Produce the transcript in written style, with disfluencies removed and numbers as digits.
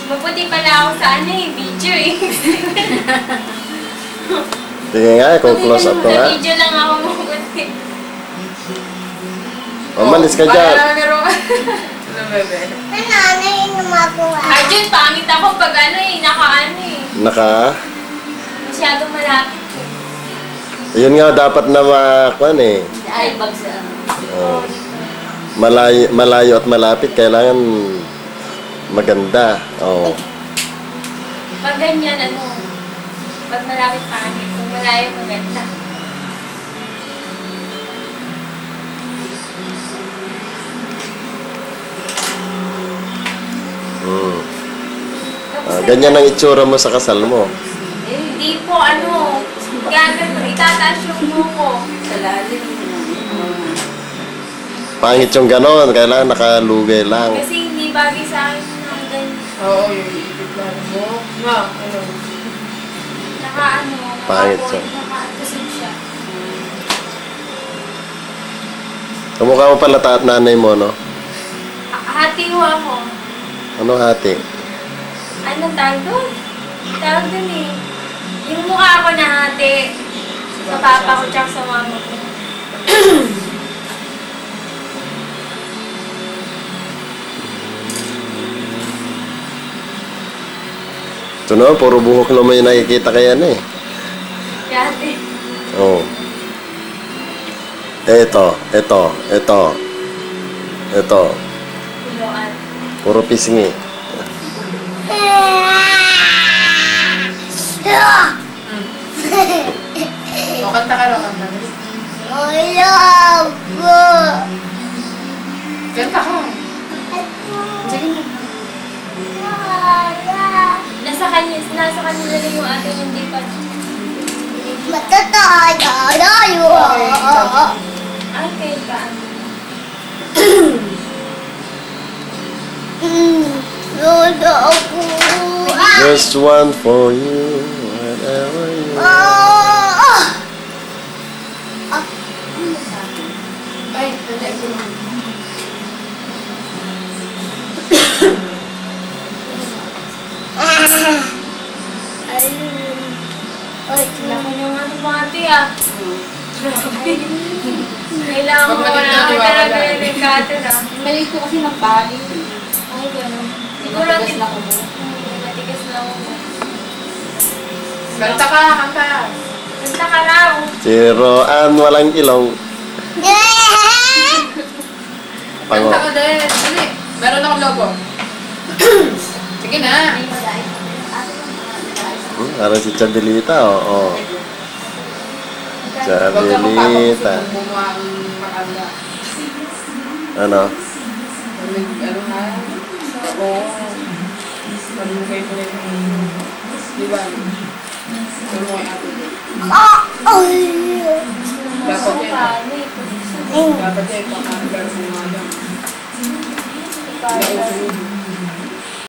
Maputi pala ako sa video eh. Sige nga, kung close up ko nga. Sa video lang ako maputi. Umalis ka dyan. Ano, bebe? Nanay, numagawa. Arjun, pangit ako pag naka-ano eh. Masyadong malapit eh. Yun nga dapat na makuan eh. Ay, bagsa. Oh. Malayo at malapit, kailangan maganda. Oh. Pag ganyan, pag malapit pangit, kung malayo maganda. Ganyan ang itsura mo sa kasal mo. Hindi po, gagano, itataas yung buko. Sa lalim. Pangit yung ganon, kailangan nakalugay lang. Kasi hindi bagay sa akin ng ganyan. Oo, yung iipit lang mo. Nga, ano? Pangit siya. Naka-kusog siya. Kamukha mo pala at nanay mo, no? Hati ho ako. Ano hati? Anong tawag doon? Tawag doon eh. Yung mukha ko na hati. Sa papa ko tsaka sa mama ko. Ito no, puro buhok lang mo yung nakikita kaya na eh. Dati. Oo. Ito. Tuloan. Puro pisngi. O, kanta ka lang, kanta. Kanta ka. Sige na. Nasa kanila lang yung atin hindi pa. Ay, kayo ba? Just one for you, whatever you want. Ay, nanay ko lang. Laki yung ate ah. Kailangan mo na talaga yung regata na. Maliit ko kasi magbaling. Ay, gano'n. Siguro Matigas na ko. matigas na ako. Kanta ka, kanta. Kanta ka raw. Si Roan walang ilong. Pango. Kanta ka din. Dali. Meron akong logo. Sige na. Parang si Chabilita, oo. Huwag ka Chabilita. mapapagod kung gumawa ang makanda. Ano? Ano na? Oo. Malugay ko rin. Di ba? Ano mo yung atin? Dapat yan. Dapat yan. Pakagal mo nga lang.